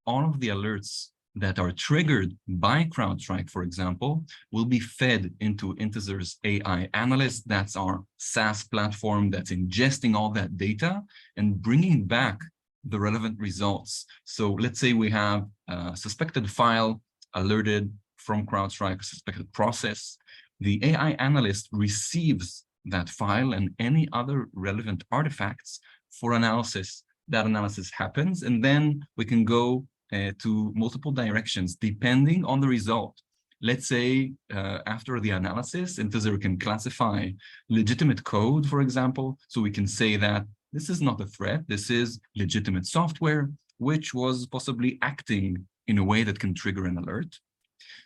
all of the alerts that are triggered by CrowdStrike, for example, will be fed into Intezer's AI analyst. That's our SaaS platform that's ingesting all that data and bringing back the relevant results. So let's say we have a suspected file alerted from CrowdStrike, a suspected process. The AI analyst receives that file and any other relevant artifacts for analysis. That analysis happens, and then we can go to multiple directions depending on the result. Let's say after the analysis, Intezer can classify legitimate code, for example. So we can say that this is not a threat. This is legitimate software, which was possibly acting in a way that can trigger an alert.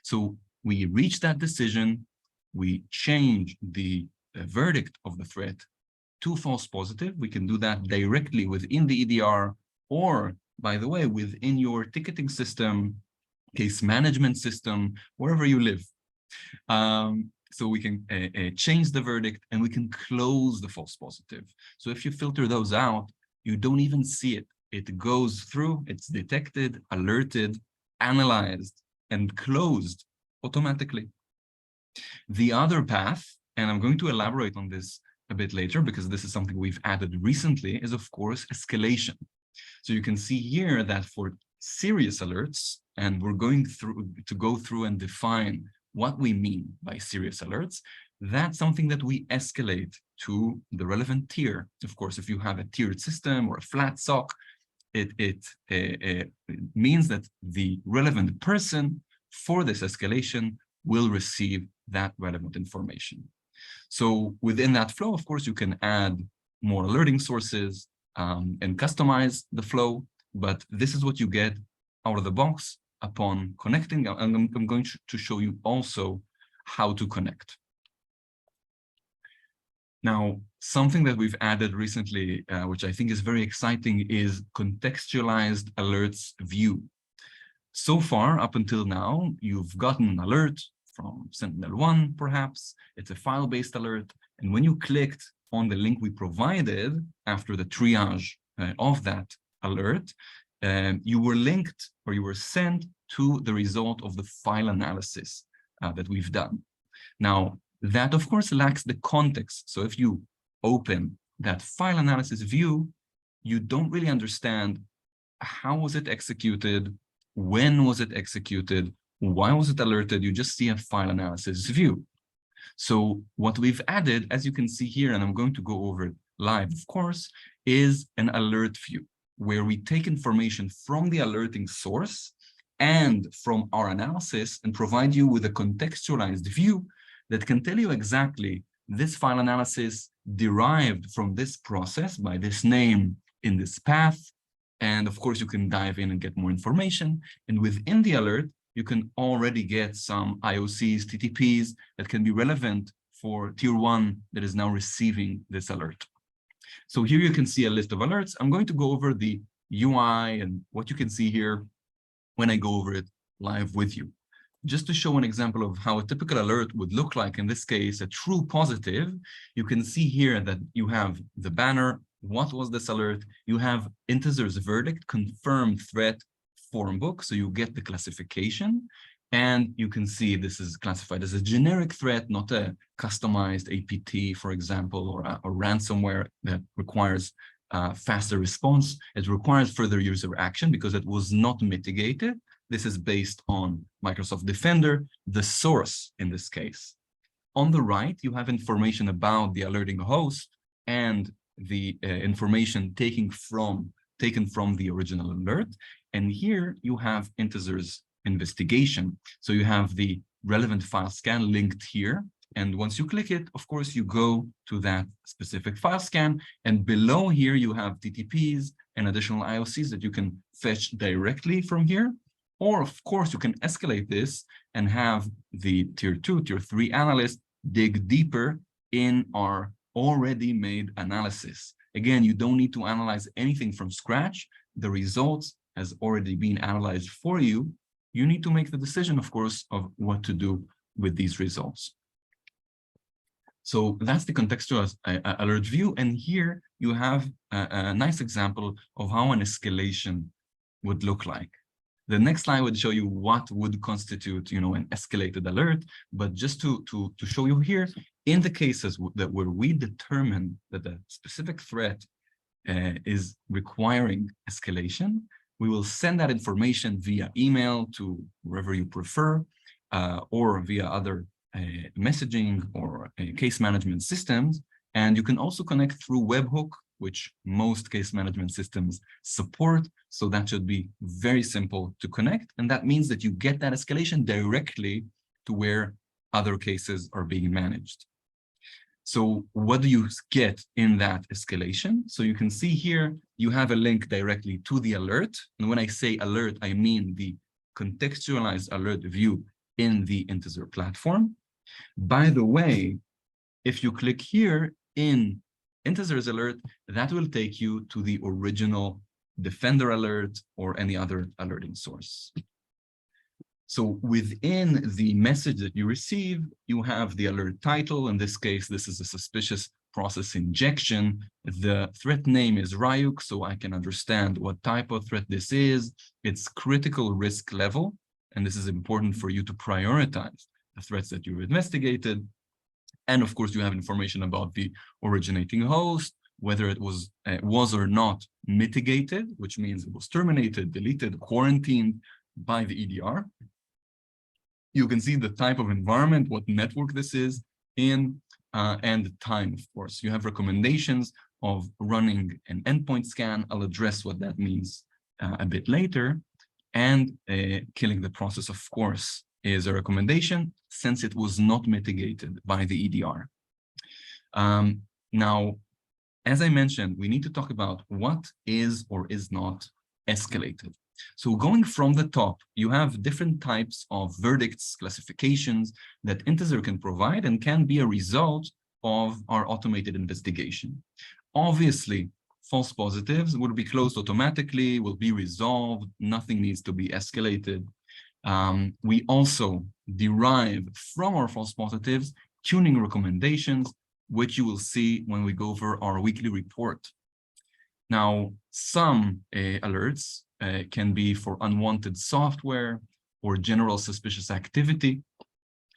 So we reach that decision. We change the verdict of the threat to false positive. We can do that directly within the EDR, or, by the way, within your ticketing system, case management system, wherever you live. So we can change the verdict and we can close the false positive. So if you filter those out, you don't even see it. It goes through, it's detected, alerted, analyzed, and closed automatically. The other path, and I'm going to elaborate on this a bit later because this is something we've added recently, is of course escalation. So you can see here that for serious alerts, and we're going to go through and define what we mean by serious alerts, that's something that we escalate to the relevant tier. Of course, if you have a tiered system or a flat SOC, it means that the relevant person for this escalation will receive that relevant information. So within that flow, of course, you can add more alerting sources and customize the flow, but this is what you get out of the box upon connecting. And I'm going to show you also how to connect. Now, something that we've added recently, which I think is very exciting, is contextualized alerts view. So far, up until now, you've gotten an alert from Sentinel-1, perhaps. It's a file-based alert. And when you clicked on the link we provided after the triage of that alert, you were linked or you were sent to the result of the file analysis that we've done. Now, that, of course, lacks the context. So if you open that file analysis view, you don't really understand how was it executed, when was it executed, why was it alerted. You just see a file analysis view. So what we've added, as you can see here, and I'm going to go over it live, of course, is an alert view, where we take information from the alerting source and from our analysis and provide you with a contextualized view that can tell you exactly this file analysis derived from this process by this name in this path. And of course, you can dive in and get more information. And within the alert, you can already get some IOCs, TTPs that can be relevant for tier 1 that is now receiving this alert. So here you can see a list of alerts. I'm going to go over the UI and what you can see here when I go over it live with you. Just to show an example of how a typical alert would look like, in this case, a true positive, you can see here that you have the banner, what was this alert? You have Intezer's verdict, confirmed threat form book, so you get the classification, and you can see this is classified as a generic threat, not a customized APT, for example, or a ransomware that requires faster response. It requires further user action because it was not mitigated. This is based on Microsoft Defender, the source in this case. On the right, you have information about the alerting host and the information taken from the original alert. And here you have Intezer's investigation. So you have the relevant file scan linked here. And once you click it, of course, you go to that specific file scan. And below here, you have TTPs and additional IOCs that you can fetch directly from here. Or, of course, you can escalate this and have the tier 2, tier 3 analyst dig deeper in our already made analysis. Again, you don't need to analyze anything from scratch. The results has already been analyzed for you. You need to make the decision, of course, of what to do with these results. So that's the contextual alert view. And here you have a nice example of how an escalation would look like. The next slide would show you what would constitute, an escalated alert. But just to show you here, in the cases where we determine that the specific threat is requiring escalation, we will send that information via email to wherever you prefer, or via other messaging or case management systems. And you can also connect through webhook, which most case management systems support. So that should be very simple to connect. And that means that you get that escalation directly to where other cases are being managed. So what do you get in that escalation? So you can see here, you have a link directly to the alert. And when I say alert, I mean the contextualized alert view in the Intezer platform. By the way, if you click here in Intezer's alert, that will take you to the original Defender alert or any other alerting source. So within the message that you receive, you have the alert title. In this case, this is a suspicious process injection. The threat name is Ryuk, so I can understand what type of threat this is. It's critical risk level, and this is important for you to prioritize the threats that you've investigated. And of course, you have information about the originating host, whether it was or not mitigated, which means it was terminated, deleted, quarantined by the EDR. You can see the type of environment, what network this is in, and the time, of course. You have recommendations of running an endpoint scan. I'll address what that means a bit later. And killing the process, of course, is a recommendation since it was not mitigated by the EDR. Now, as I mentioned, we need to talk about what is or is not escalated. So going from the top, you have different types of verdicts, classifications that Intezer can provide and can be a result of our automated investigation. Obviously, false positives will be closed automatically, will be resolved, nothing needs to be escalated. We also derive from our false positives tuning recommendations, which you will see when we go over our weekly report. Now, some alerts can be for unwanted software or general suspicious activity.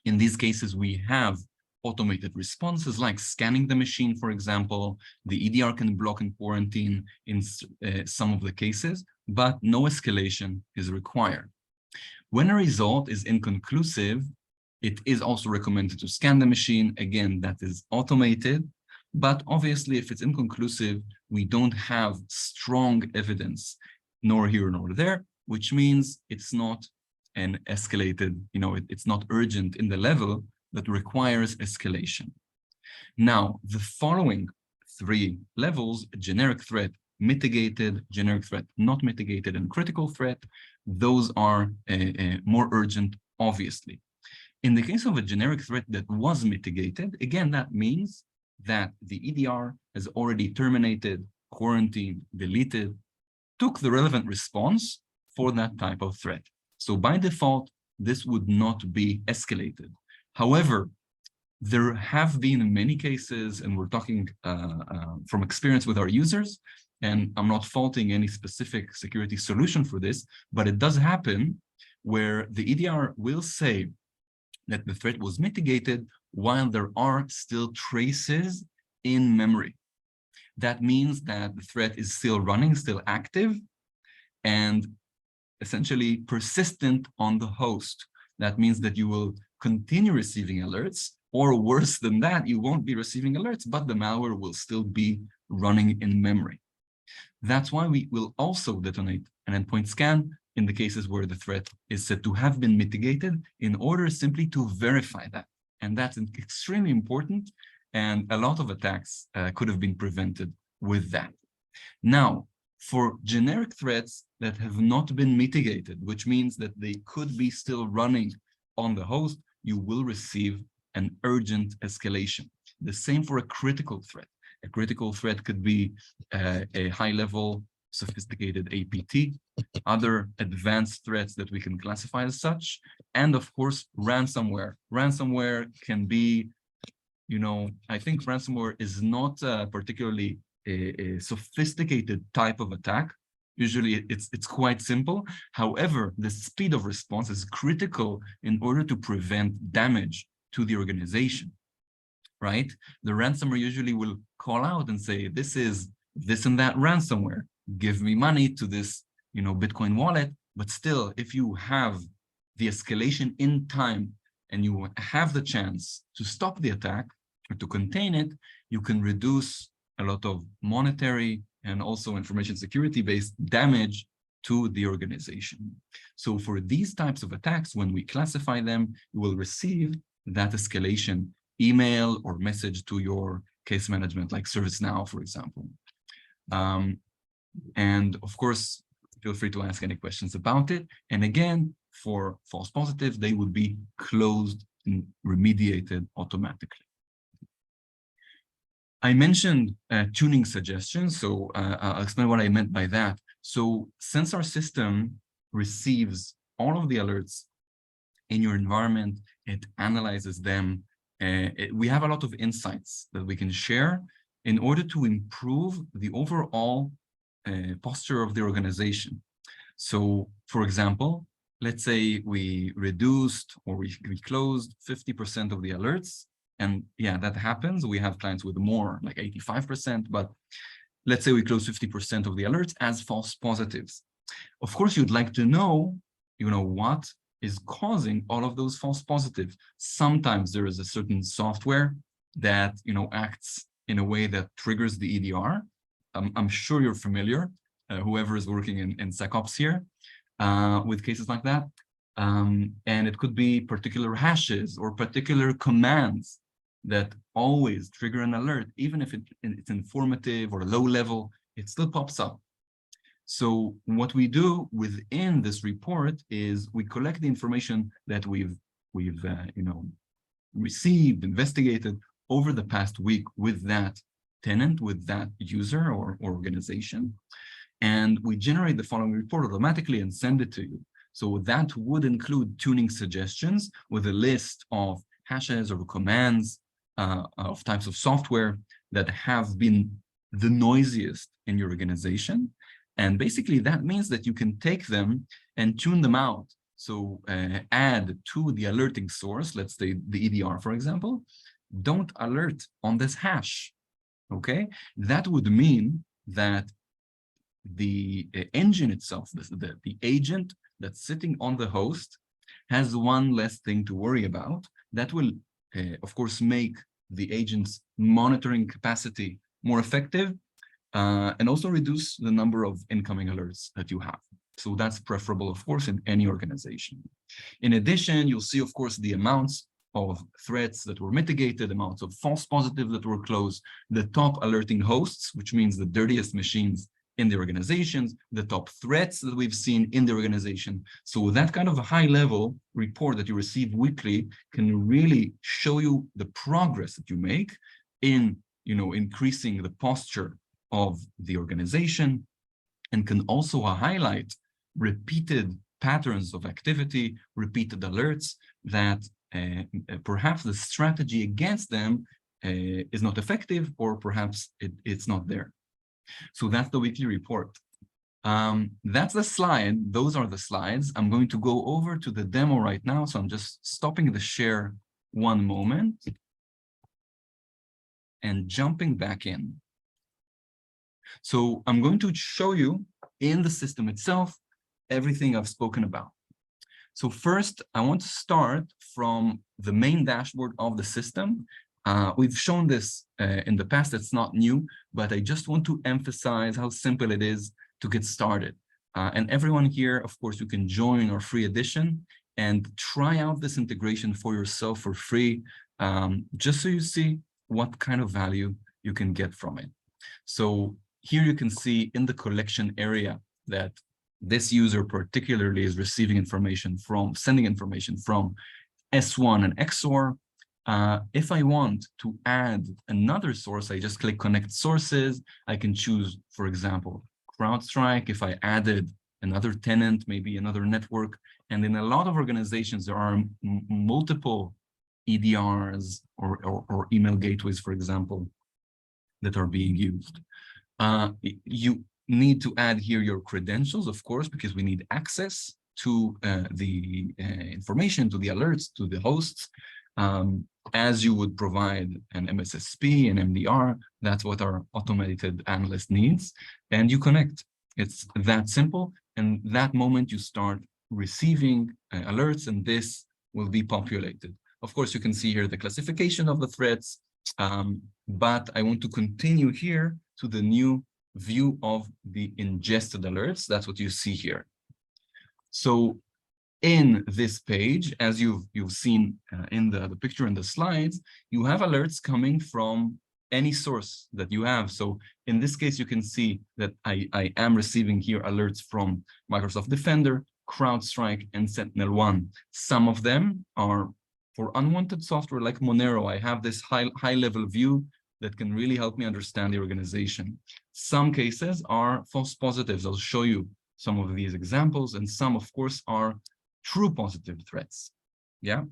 In these cases, we have automated responses like scanning the machine, for example. The EDR can block and quarantine in some of the cases, but no escalation is required. When a result is inconclusive, it is also recommended to scan the machine. Again, that is automated, but obviously if it's inconclusive, we don't have strong evidence, nor here nor there, which means it's not an escalated, it's not urgent in the level that requires escalation. Now, the following three levels, generic threat, mitigated, generic threat, not mitigated, and critical threat, those are more urgent, obviously. In the case of a generic threat that was mitigated, again, that means that the EDR has already terminated, quarantined, deleted, took the relevant response for that type of threat. So by default, this would not be escalated. However, there have been many cases, and we're talking from experience with our users, and I'm not faulting any specific security solution for this, but it does happen where the EDR will say that the threat was mitigated while there are still traces in memory. That means that the threat is still running, still active, and essentially persistent on the host. That means that you will continue receiving alerts, or worse than that, you won't be receiving alerts, but the malware will still be running in memory. That's why we will also detonate an endpoint scan in the cases where the threat is said to have been mitigated in order simply to verify that. And that's extremely important. And a lot of attacks could have been prevented with that. Now, for generic threats that have not been mitigated, which means that they could be still running on the host, you will receive an urgent escalation. The same for a critical threat. A critical threat could be a high-level sophisticated APT, other advanced threats that we can classify as such, and of course, ransomware. Ransomware can be, I think ransomware is not particularly a sophisticated type of attack. Usually it's quite simple. However, the speed of response is critical in order to prevent damage to the organization, right? The ransomware usually will call out and say, this is this and that ransomware, give me money to this, Bitcoin wallet. But still, if you have the escalation in time and you have the chance to stop the attack or to contain it, you can reduce a lot of monetary and also information security-based damage to the organization. So for these types of attacks, when we classify them, you will receive that escalation email or message to your case management, like ServiceNow, for example. And of course, feel free to ask any questions about it. And again, for false positives, they would be closed and remediated automatically. I mentioned tuning suggestions, so I'll explain what I meant by that. So since our system receives all of the alerts in your environment, it analyzes them. We have a lot of insights that we can share in order to improve the overall posture of the organization. So, for example, let's say we reduced or we closed 50% of the alerts. And yeah, that happens. We have clients with more, like 85%, but let's say we close 50% of the alerts as false positives. Of course, you'd like to know, what is causing all of those false positives. Sometimes there is a certain software that, acts in a way that triggers the EDR. I'm sure you're familiar, whoever is working in SecOps here, with cases like that. And it could be particular hashes or particular commands that always trigger an alert, even if it's informative or low level, it still pops up. So what we do within this report is we collect the information that we've received, investigated over the past week with that tenant, with that user or organization, and we generate the following report automatically and send it to you. So that would include tuning suggestions with a list of hashes or commands of types of software that have been the noisiest in your organization. And basically that means that you can take them and tune them out. So add to the alerting source, let's say the EDR, for example, don't alert on this hash, okay? That would mean that the engine itself, the agent that's sitting on the host, has one less thing to worry about. That will, of course, make the agent's monitoring capacity more effective, and also reduce the number of incoming alerts that you have. So that's preferable, of course, in any organization. In addition, you'll see, of course, the amounts of threats that were mitigated, amounts of false positives that were closed, the top alerting hosts, which means the dirtiest machines in the organizations, the top threats that we've seen in the organization. So that kind of a high-level report that you receive weekly can really show you the progress that you make in, increasing the posture of the organization, and can also highlight repeated patterns of activity, repeated alerts that perhaps the strategy against them is not effective, or perhaps it's not there. So that's the weekly report. That's the slide. Those are the slides. I'm going to go over to the demo right now. So I'm just stopping the share one moment and jumping back in. So I'm going to show you in the system itself everything I've spoken about. So first, I want to start from the main dashboard of the system. We've shown this in the past, it's not new, but I just want to emphasize how simple it is to get started. And everyone here, of course, you can join our free edition and try out this integration for yourself for free, just so you see what kind of value you can get from it. So here you can see in the collection area that this user particularly is receiving information from, sending information from S1 and XOR. If I want to add another source, I just click Connect Sources. I can choose, for example, CrowdStrike. If I added another tenant, maybe another network. And in a lot of organizations, there are multiple EDRs or email gateways, for example, that are being used. need to add here your credentials, of course, because we need access to the information, to the alerts, to the hosts, as you would provide an MSSP, an MDR. That's what our automated analyst needs. And you connect. It's that simple. And that moment you start receiving alerts, and this will be populated. Of course, you can see here the classification of the threats, but I want to continue here to the new view of the ingested alerts. That's what you see here. So in this page, as you've seen in the picture in the slides, you have alerts coming from any source that you have. So in this case, you can see that I am receiving here alerts from Microsoft Defender, CrowdStrike, and Sentinel-1. Some of them are for unwanted software like Monero. I have this high-level view that can really help me understand the organization. Some cases are false positives. I'll show you some of these examples, and some, of course, are true positive threats. Yeah.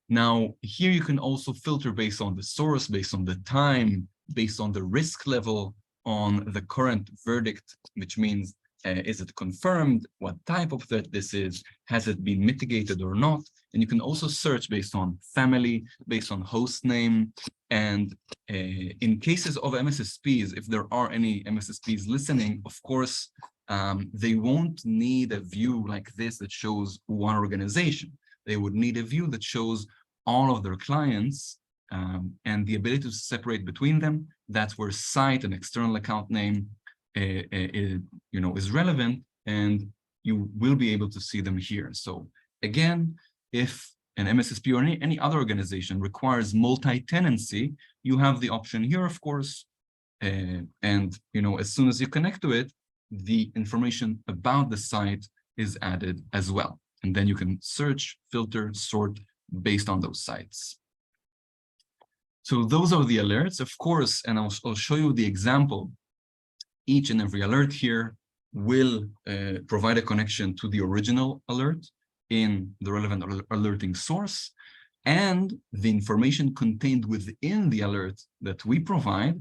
Now, here you can also filter based on the source, based on the time, based on the risk level, on the current verdict, which means, is it confirmed? What type of threat this is? Has it been mitigated or not? And you can also search based on family, based on host name. And in cases of MSSPs, if there are any MSSPs listening, of course, they won't need a view like this that shows one organization. They would need a view that shows all of their clients, and the ability to separate between them. That's where site and external account name is relevant, and you will be able to see them here. So again, if an MSSP or any other organization requires multi-tenancy, you have the option here, of course, and as soon as you connect to it, the information about the site is added as well. And then you can search, filter, sort based on those sites. So those are the alerts, of course, and I'll show you the example. Each and every alert here will provide a connection to the original alert in the relevant alerting source, and the information contained within the alert that we provide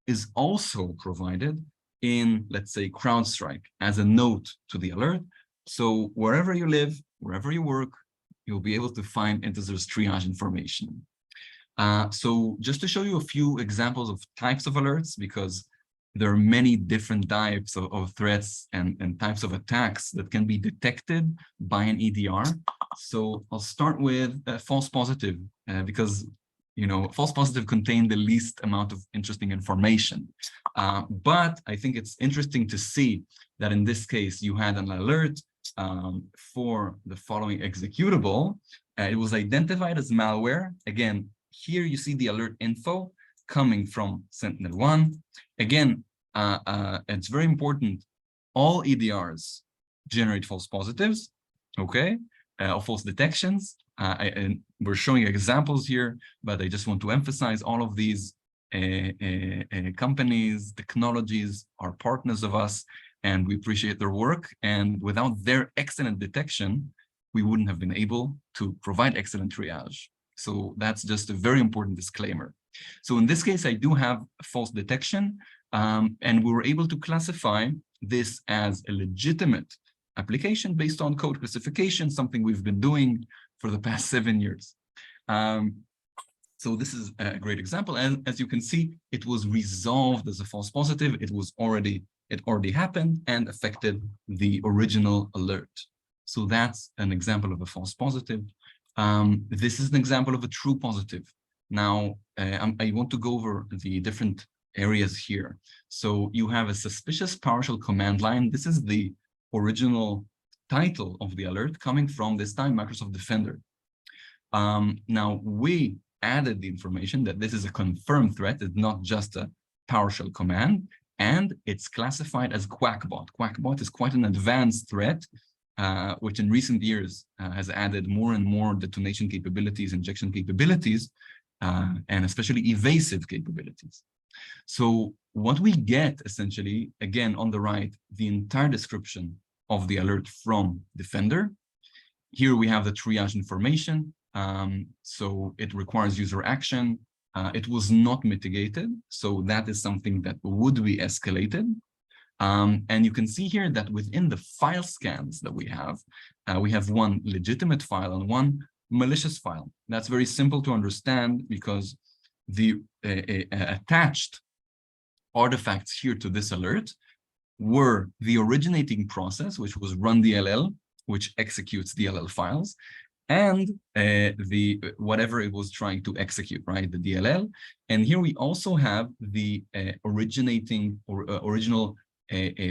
is also provided in, let's say, CrowdStrike as a note to the alert. So wherever you live, wherever you work, you'll be able to find Intezer's triage information. So just to show you a few examples of types of alerts, because there are many different types of threats and types of attacks that can be detected by an EDR. So I'll start with false positive, because false positive contain the least amount of interesting information. But I think it's interesting to see that in this case, you had an alert for the following executable. It was identified as malware. Again, here you see the alert info coming from Sentinel-1. Again, it's very important. All EDRs generate false positives, okay, or false detections. And we're showing examples here, but I just want to emphasize all of these companies, technologies are partners of us, and we appreciate their work. And without their excellent detection, we wouldn't have been able to provide excellent triage. So that's just a very important disclaimer. So in this case, I do have false detection, and we were able to classify this as a legitimate application based on code classification, something we've been doing for the past 7 years. So this is a great example. And as you can see, it was resolved as a false positive. It already happened and affected the original alert. So that's an example of a false positive. This is an example of a true positive. Now, I want to go over the different areas here. So you have a suspicious PowerShell command line. This is the original title of the alert coming from, this time, Microsoft Defender. Now, we added the information that this is a confirmed threat. It's not just a PowerShell command, and it's classified as Quackbot. Quackbot is quite an advanced threat, which in recent years has added more and more detonation capabilities, injection capabilities, and especially evasive capabilities. So what we get, essentially, again, on the right, the entire description of the alert from Defender. Here we have the triage information. So it requires user action. It was not mitigated. So that is something that would be escalated. And you can see here that within the file scans that we have one legitimate file and one malicious file. That's very simple to understand because the attached artifacts here to this alert were the originating process, which was run DLL, which executes DLL files, and the whatever it was trying to execute, right? The DLL. And here we also have the originating or original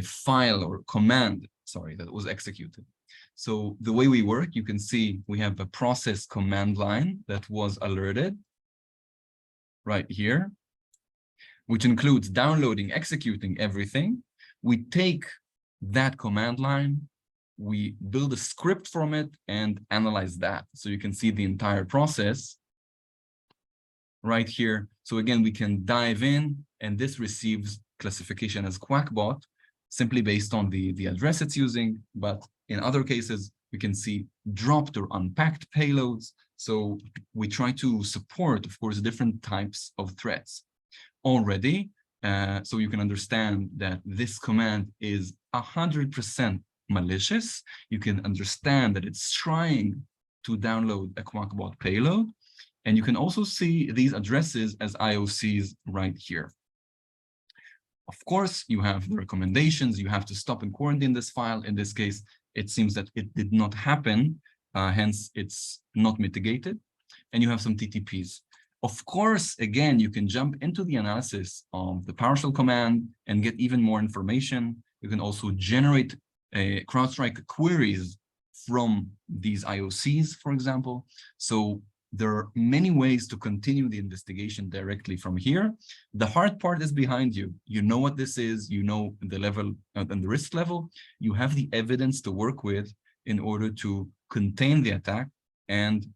file or command, sorry, that was executed. So the way we work, you can see we have a process command line that was alerted right here, which includes downloading, executing everything. We take that command line, we build a script from it and analyze that. So you can see the entire process right here. So again, we can dive in, and this receives classification as Quackbot simply based on the address it's using. But in other cases, we can see dropped or unpacked payloads. So we try to support, of course, different types of threats already. So you can understand that this command is 100% malicious. You can understand that it's trying to download a Quackbot payload. And you can also see these addresses as IOCs right here. Of course, you have the recommendations. You have to stop and quarantine this file. In this case, it seems that it did not happen. Hence, it's not mitigated. And you have some TTPs. Of course, again, you can jump into the analysis of the PowerShell command and get even more information. You can also generate CrowdStrike queries from these IOCs, for example. So there are many ways to continue the investigation directly from here. The hard part is behind you. You know what this is, you know the level and the risk level. You have the evidence to work with in order to contain the attack and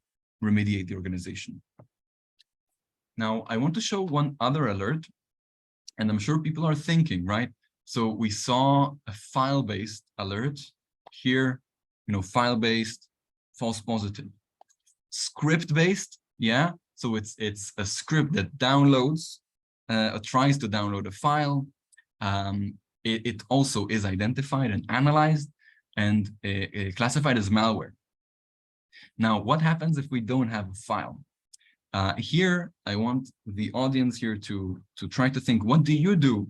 remediate the organization. Now, I want to show one other alert, and I'm sure people are thinking, right? So we saw a file-based alert here, file-based, false positive. Script-based, yeah. So it's a script that downloads, tries to download a file. It also is identified and analyzed and classified as malware. Now, what happens if we don't have a file? Here, I want the audience here to try to think, what do you do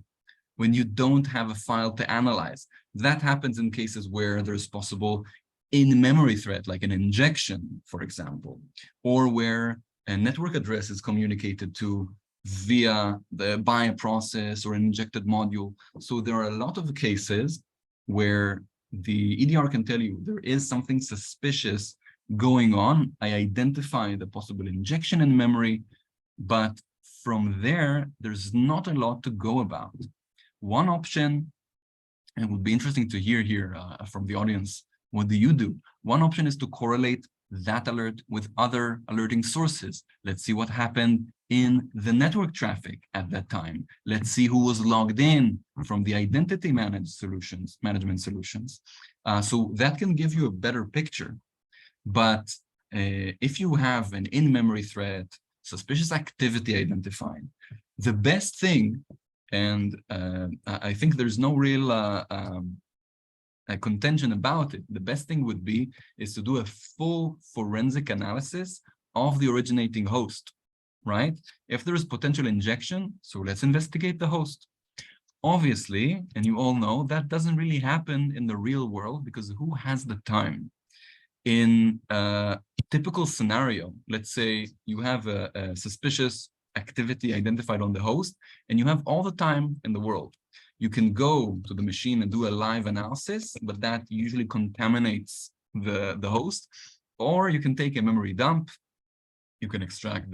when you don't have a file to analyze? That happens in cases where there's possible in-memory threat, like an injection, for example, or where a network address is communicated to by a process or an injected module. So there are a lot of cases where the EDR can tell you there is something suspicious going on. I identify the possible injection in memory, but from there, there's not a lot to go about. One option, and it would be interesting to hear here from the audience, what do you do? One option is to correlate that alert with other alerting sources. Let's see what happened in the network traffic at that time. Let's see who was logged in from the identity management solutions. So that can give you a better picture. But if you have an in-memory threat, suspicious activity identified, the best thing, and I think there's no real contention about it, the best thing would be is to do a full forensic analysis of the originating host, right? If there is potential injection, so let's investigate the host. Obviously, and you all know, that doesn't really happen in the real world because who has the time? In a typical scenario, let's say you have a suspicious activity identified on the host and you have all the time in the world. You can go to the machine and do a live analysis, but that usually contaminates the host. Or you can take a memory dump, you can extract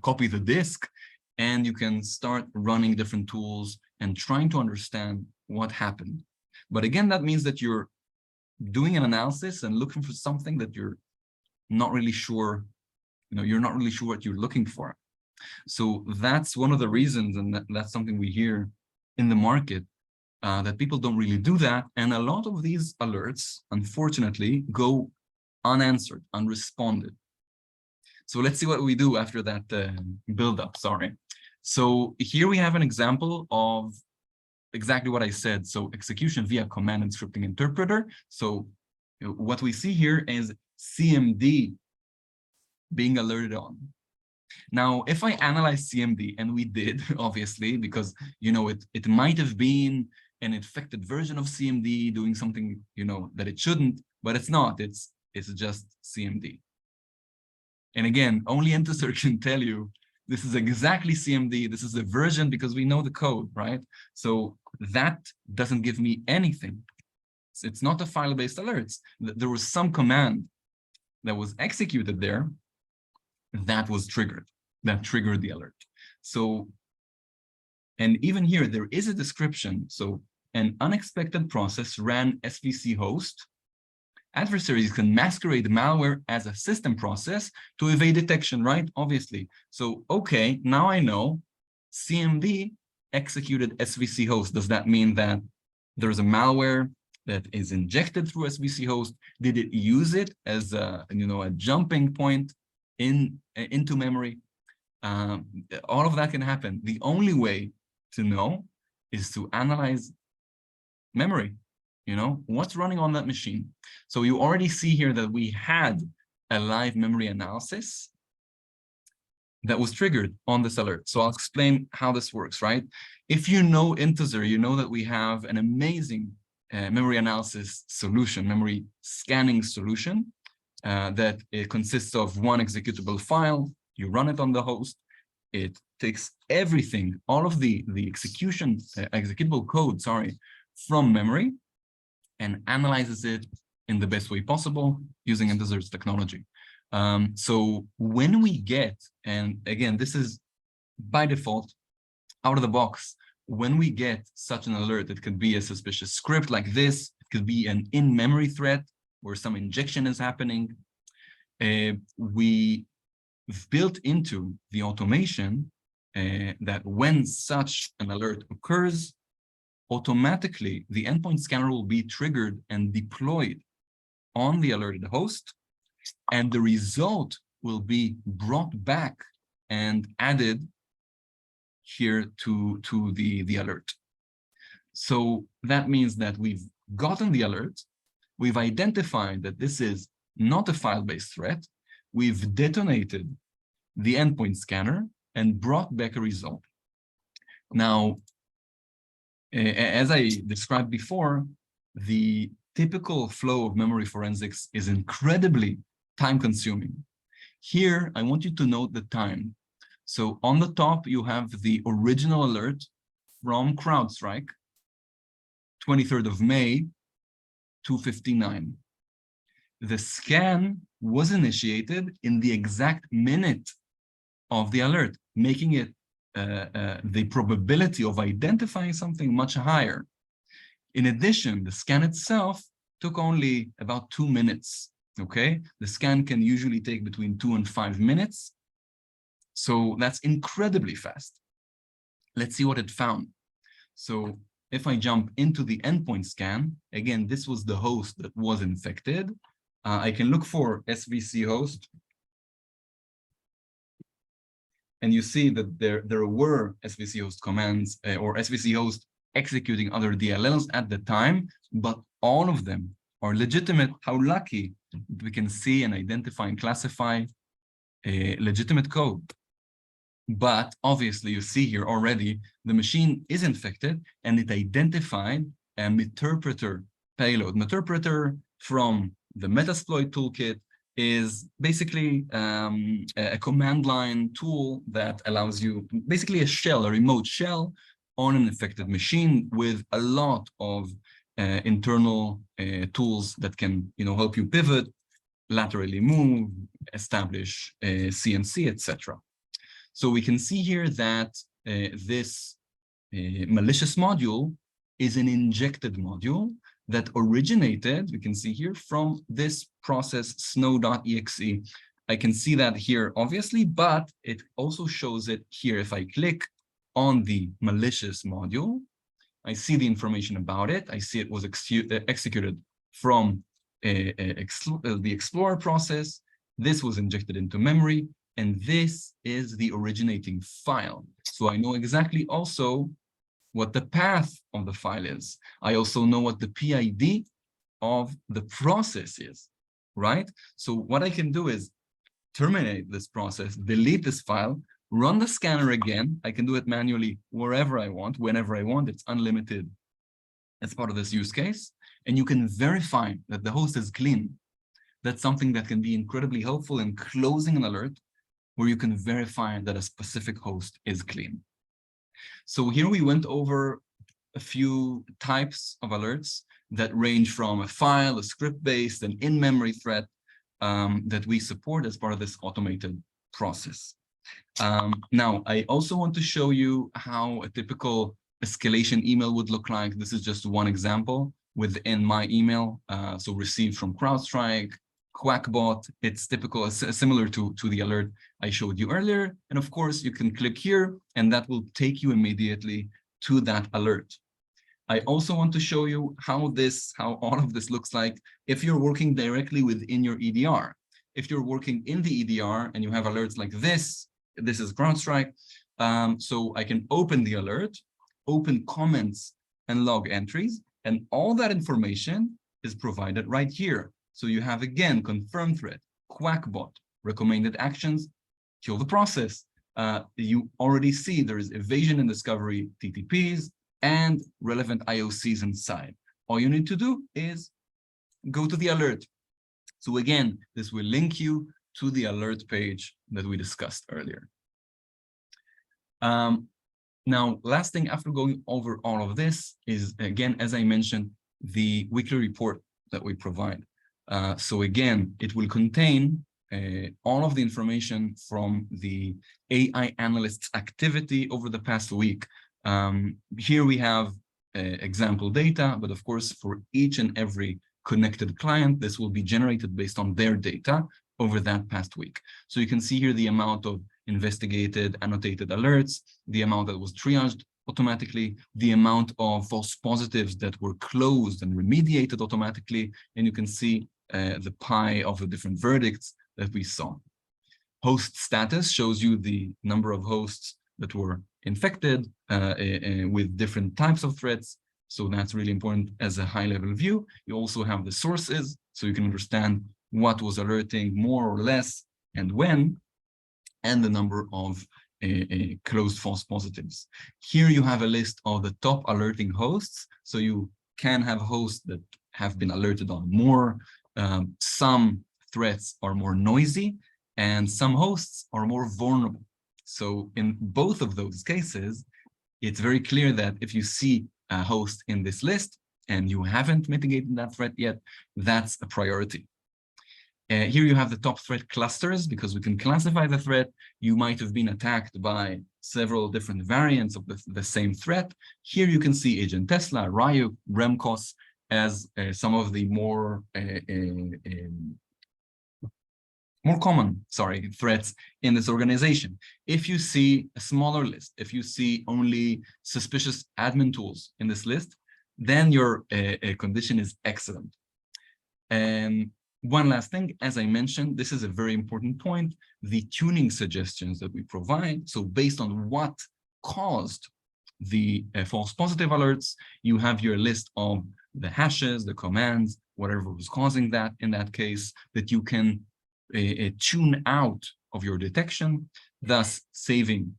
copy the disk, and you can start running different tools and trying to understand what happened. But again, that means that you're doing an analysis and looking for something that you're not really sure, you're not really sure what you're looking for. So that's one of the reasons, and that's something we hear in the market, that people don't really do that. And a lot of these alerts, unfortunately, go unanswered, unresponded. So let's see what we do after that build-up, sorry. So here we have an example of exactly what I said. So execution via command and scripting interpreter. So what we see here is CMD being alerted on. Now, if I analyze CMD, and we did, obviously, because, it might have been an infected version of CMD doing something, that it shouldn't, but it's not. It's just CMD. And again, only Intezer can tell you this is exactly CMD. This is the version because we know the code, right? So that doesn't give me anything. It's not a file-based alerts. There was some command that was executed there that was triggered, that triggered the alert. So, and even here, there is a description. So an unexpected process ran SVC host. Adversaries can masquerade malware as a system process to evade detection, right? Obviously. So, okay, now I know CMD executed SVC host. Does that mean that there's a malware that is injected through SVC host? Did it use it as a jumping point into memory? All of that can happen. The only way to know is to analyze memory. What's running on that machine. So you already see here that we had a live memory analysis that was triggered on this alert. So I'll explain how this works, right? If you know Intezer, you know that we have an amazing memory analysis solution, memory scanning solution that it consists of one executable file. You run it on the host. It takes everything, all of the executable code, from memory, and analyzes it in the best way possible using Intezer's technology. So when we get, and again, this is by default, out of the box, when we get such an alert, it could be a suspicious script like this, it could be an in-memory threat where some injection is happening. We've built into the automation that when such an alert occurs, automatically, the endpoint scanner will be triggered and deployed on the alerted host, and the result will be brought back and added here to the alert. So that means that we've gotten the alert, we've identified that this is not a file-based threat, we've detonated the endpoint scanner and brought back a result. Now, as I described before, the typical flow of memory forensics is incredibly time-consuming. Here, I want you to note the time. So on the top, you have the original alert from CrowdStrike, 23rd of May, 2:59. The scan was initiated in the exact minute of the alert, making it the probability of identifying something much higher. In addition, the scan itself took only about 2 minutes, okay? The scan can usually take between 2 and 5 minutes. So that's incredibly fast. Let's see what it found. So if I jump into the endpoint scan, again, this was the host that was infected. I can look for SVC host. And you see that there were SVC host commands or SVC host executing other DLLs at the time, but all of them are legitimate. How lucky we can see and identify and classify a legitimate code. But obviously, you see here already, the machine is infected and it identified a Meterpreter payload. Meterpreter from the Metasploit toolkit is basically a command line tool that allows you, basically a shell, a remote shell on an infected machine with a lot of internal tools that can help you pivot, laterally move, establish CNC, etc. So we can see here that this malicious module is an injected module that originated, we can see here, from this process snow.exe. I can see that here, obviously, but it also shows it here. If I click on the malicious module, I see the information about it. I see it was executed from the Explorer process. This was injected into memory, and this is the originating file. So I know exactly also what the path of the file is. I also know what the PID of the process is, right? So what I can do is terminate this process, delete this file, run the scanner again. I can do it manually wherever I want, whenever I want. It's unlimited as part of this use case. And you can verify that the host is clean. That's something that can be incredibly helpful in closing an alert where you can verify that a specific host is clean. So here we went over a few types of alerts that range from a file, a script-based, an in-memory threat that we support as part of this automated process. Now, I also want to show you how a typical escalation email would look like. This is just one example within my email. So received from CrowdStrike, Quackbot. It's typical, similar to the alert I showed you earlier. And of course, you can click here, and that will take you immediately to that alert. I also want to show you how all of this looks like if you're working directly within your EDR. If you're working in the EDR and you have alerts like this is CrowdStrike. So I can open the alert, open comments and log entries, and all that information is provided right here. So you have, again, confirmed threat, Quackbot, recommended actions, kill the process. You already see there is evasion and discovery TTPs and relevant IOCs inside. All you need to do is go to the alert. So again, this will link you to the alert page that we discussed earlier. Now, last thing after going over all of this is, again, as I mentioned, the weekly report that we provide. So again, it will contain all of the information from the AI analysts' activity over the past week. Here we have example data, but of course, for each and every connected client, this will be generated based on their data over that past week. So you can see here the amount of investigated, annotated alerts, the amount that was triaged automatically, the amount of false positives that were closed and remediated automatically, and you can see the pie of the different verdicts that we saw. Host status shows you the number of hosts that were infected with different types of threats. So that's really important as a high-level view. You also have the sources, so you can understand what was alerting more or less and when, and the number of closed false positives. Here you have a list of the top alerting hosts. So you can have hosts that have been alerted on more. Some threats are more noisy, and some hosts are more vulnerable. So in both of those cases, it's very clear that if you see a host in this list and you haven't mitigated that threat yet, that's a priority. Here you have the top threat clusters, because we can classify the threat. You might have been attacked by several different variants of the same threat. Here you can see Agent Tesla, Ryuk, Remcos as some of the more common, threats in this organization. If you see a smaller list, if you see only suspicious admin tools in this list, then your condition is excellent. And one last thing, as I mentioned, this is a very important point, the tuning suggestions that we provide. So based on what caused the false positive alerts, you have your list of the hashes, the commands, whatever was causing that in that case, that you can tune out of your detection, thus saving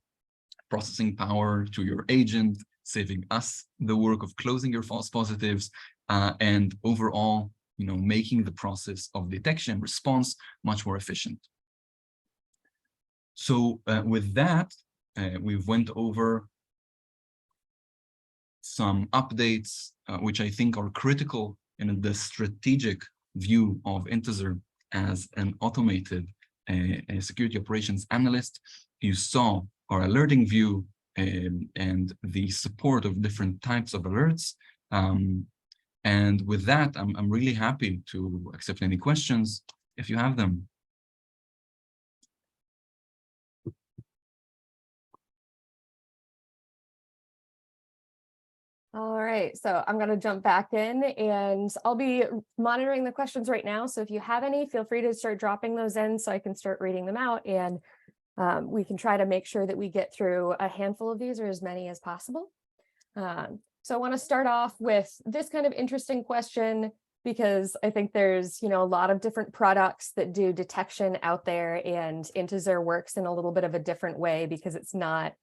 processing power to your agent, saving us the work of closing your false positives, and overall, making the process of detection response much more efficient. So with that, we've went over some updates, which I think are critical in the strategic view of Intezer as an automated security operations analyst. You saw our alerting view and the support of different types of alerts. And with that, I'm really happy to accept any questions if you have them. All right, so I'm going to jump back in and I'll be monitoring the questions right now. So if you have any, feel free to start dropping those in so I can start reading them out, and we can try to make sure that we get through a handful of these or as many as possible. So I want to start off with this kind of interesting question because I think there's, a lot of different products that do detection out there, and Intezer works in a little bit of a different way because it's not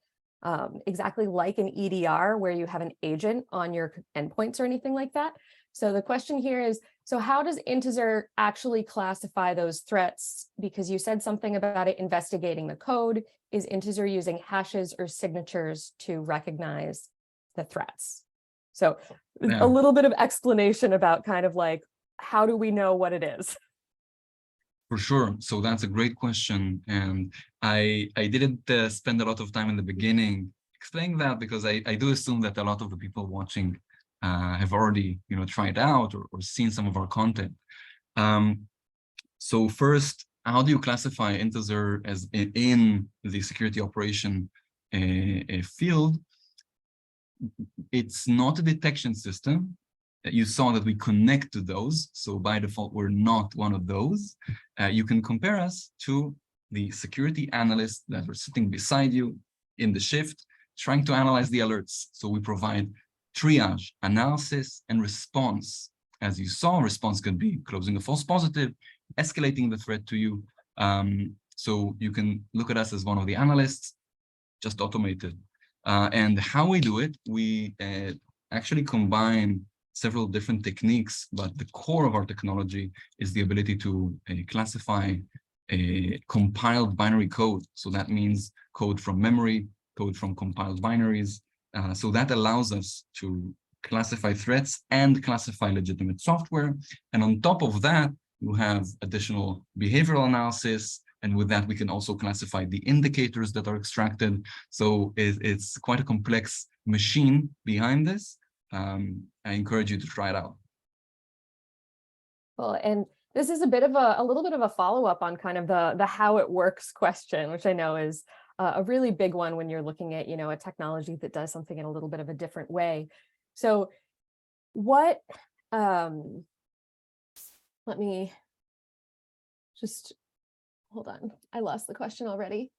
exactly like an EDR where you have an agent on your endpoints or anything like that. So the question here is, so how does Intezer actually classify those threats? Because you said something about it investigating the code. Is Intezer using hashes or signatures to recognize the threats? So a little bit of explanation about kind of like, how do we know what it is? For sure. So that's a great question. And I didn't spend a lot of time in the beginning explaining that because I do assume that a lot of the people watching have already, tried out or seen some of our content. So first, how do you classify Intezer as in the security operation field? It's not a detection system. You saw that we connect to those. So by default, we're not one of those. You can compare us to the security analysts that are sitting beside you in the shift, trying to analyze the alerts. So we provide triage, analysis, and response. As you saw, response could be closing a false positive, escalating the threat to you. So you can look at us as one of the analysts, just automated. And how we do it, we actually combine several different techniques, but the core of our technology is the ability to classify a compiled binary code. So that means code from memory, code from compiled binaries. So that allows us to classify threats and classify legitimate software. And on top of that, you have additional behavioral analysis. And with that, we can also classify the indicators that are extracted. So it's quite a complex machine behind this. I encourage you to try it out. Well, and this is a little bit of a follow-up on kind of the how it works question, which I know is a really big one when you're looking at, a technology that does something in a little bit of a different way. So what, let me just, hold on, I lost the question already.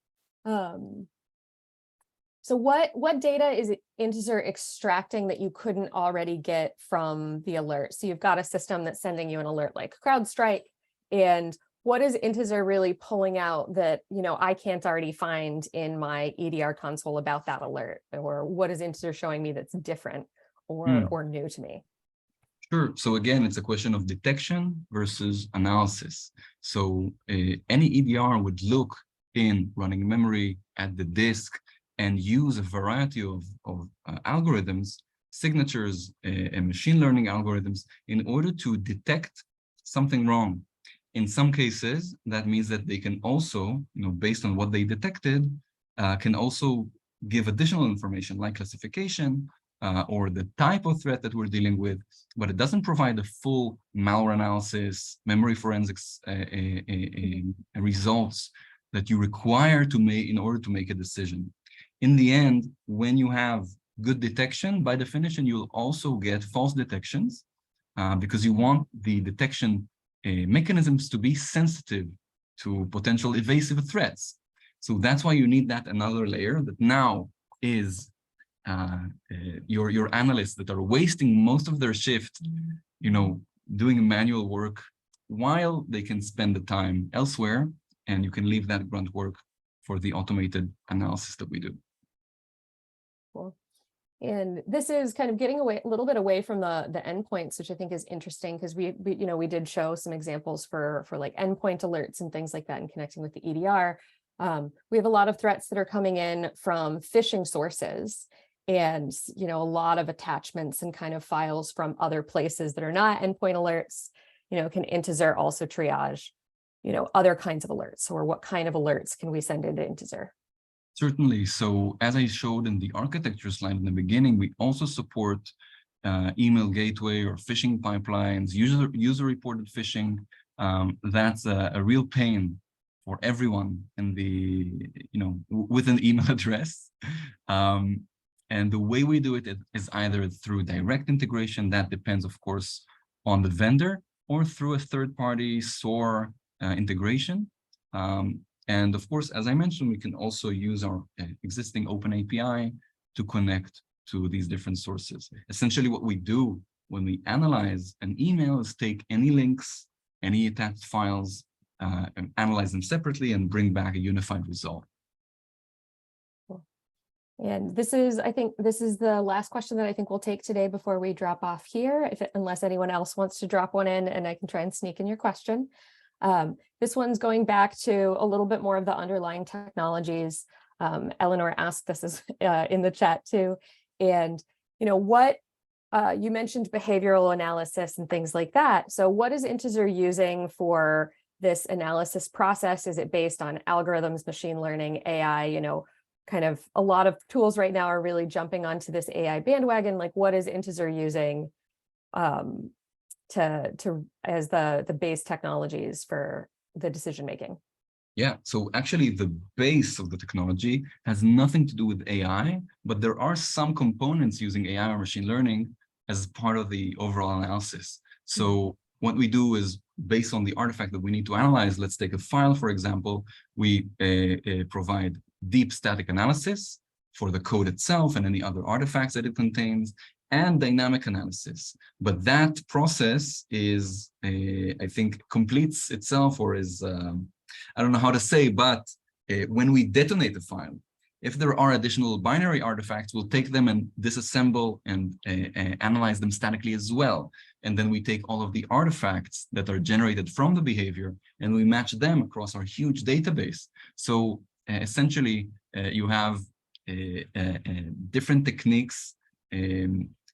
So what data is Intezer extracting that you couldn't already get from the alert? So you've got a system that's sending you an alert like CrowdStrike, and what is Intezer really pulling out that, I can't already find in my EDR console about that alert? Or what is Intezer showing me that's different or new to me? Sure. So again, it's a question of detection versus analysis. So any EDR would look in running memory at the disk and use a variety of algorithms, signatures, and machine learning algorithms in order to detect something wrong. In some cases, that means that they can also, based on what they detected, can also give additional information like classification, or the type of threat that we're dealing with, but it doesn't provide a full malware analysis, memory forensics results that you require to make in order to make a decision. In the end, when you have good detection, by definition, you'll also get false detections because you want the detection mechanisms to be sensitive to potential evasive threats. So that's why you need that another layer that now is your analysts that are wasting most of their shift, doing manual work while they can spend the time elsewhere, and you can leave that grunt work for the automated analysis that we do. Cool. And this is kind of getting a little bit away from the endpoints, which I think is interesting because we did show some examples for like endpoint alerts and things like that and connecting with the EDR. We have a lot of threats that are coming in from phishing sources and, a lot of attachments and kind of files from other places that are not endpoint alerts. Can Intezer also triage, other kinds of alerts, or what kind of alerts can we send into Intezer? Certainly. So as I showed in the architecture slide in the beginning, we also support email gateway or phishing pipelines, user-reported phishing. That's a real pain for everyone in the, with an email address. And the way we do it is either through direct integration, that depends, of course, on the vendor, or through a third-party SOAR integration. And of course, as I mentioned, we can also use our existing open API to connect to these different sources. Essentially, what we do when we analyze an email is take any links, any attached files, and analyze them separately and bring back a unified result. And I think this is the last question that I think we'll take today before we drop off here, unless anyone else wants to drop one in, and I can try and sneak in your question. This one's going back to a little bit more of the underlying technologies. Eleanor asked this in the chat too. And, what you mentioned behavioral analysis and things like that. So what is Intezer using for this analysis process? Is it based on algorithms, machine learning, AI? Kind of a lot of tools right now are really jumping onto this AI bandwagon. Like, what is Intezer using as the base technologies for the decision making? Yeah, so actually the base of the technology has nothing to do with AI, but there are some components using AI or machine learning as part of the overall analysis. So what we do is, based on the artifact that we need to analyze, let's take a file, for example, we provide deep static analysis for the code itself and any other artifacts that it contains, and dynamic analysis. But that process is, I think, completes itself, or is, I don't know how to say, but when we detonate the file, if there are additional binary artifacts, we'll take them and disassemble and analyze them statically as well. And then we take all of the artifacts that are generated from the behavior and we match them across our huge database. So essentially, you have different techniques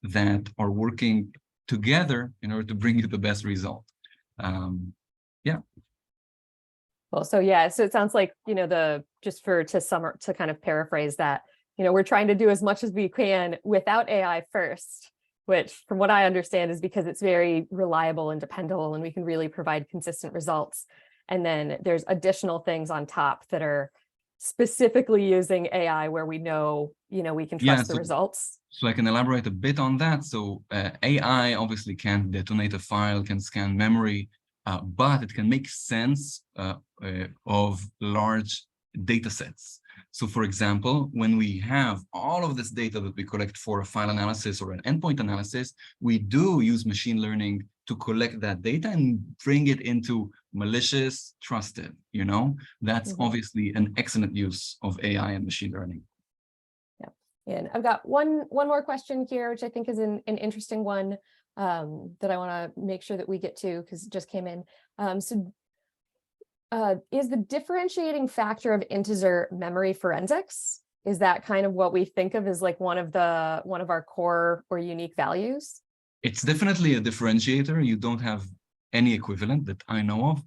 that are working together in order to bring you the best result. Yeah. Well, so yeah, so it sounds like, to kind of paraphrase that, we're trying to do as much as we can without AI first, which from what I understand is because it's very reliable and dependable and we can really provide consistent results. And then there's additional things on top that are specifically using AI where we know, we can trust the results. So I can elaborate a bit on that. So AI obviously can detonate a file, can scan memory, but it can make sense of large data sets. So for example, when we have all of this data that we collect for a file analysis or an endpoint analysis, we do use machine learning to collect that data and bring it into malicious, trusted, That's obviously an excellent use of AI and machine learning. Yeah, and I've got one more question here, which I think is an interesting one that I want to make sure that we get to because it just came in. Is the differentiating factor of Intezer memory forensics? Is that kind of what we think of as like one of our core or unique values? It's definitely a differentiator. You don't have any equivalent that I know of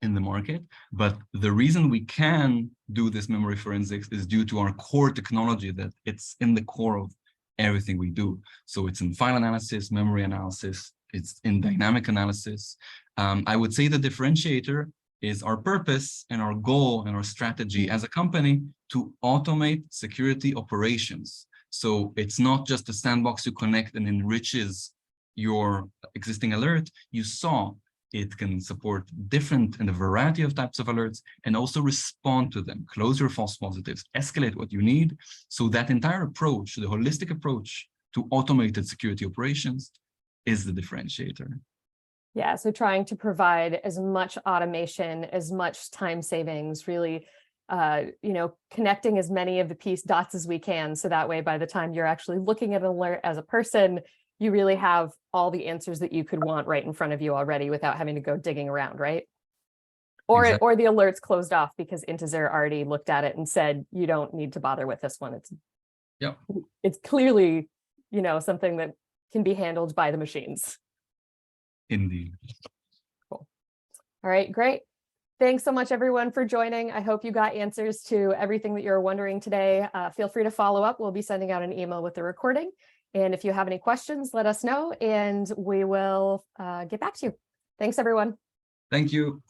in the market, but the reason we can do this memory forensics is due to our core technology, that it's in the core of everything we do. So it's in file analysis, memory analysis, it's in dynamic analysis. I would say the differentiator is our purpose and our goal and our strategy as a company to automate security operations. So it's not just a sandbox you connect and enriches your existing alert. You saw it can support different and a variety of types of alerts and also respond to them, close your false positives, escalate what you need. So that entire approach, the holistic approach to automated security operations is the differentiator. Yeah, so trying to provide as much automation, as much time savings, really, connecting as many of the dots as we can. So that way, by the time you're actually looking at an alert as a person, you really have all the answers that you could want right in front of you already without having to go digging around, right? Or Exactly. or the alert's closed off because Intezer already looked at it and said, you don't need to bother with this one. It's clearly, something that can be handled by the machines. Indeed. Cool. All right, great. Thanks so much, everyone, for joining. I hope you got answers to everything that you're wondering today. Feel free to follow up. We'll be sending out an email with the recording. And if you have any questions, let us know, and we will get back to you. Thanks, everyone. Thank you.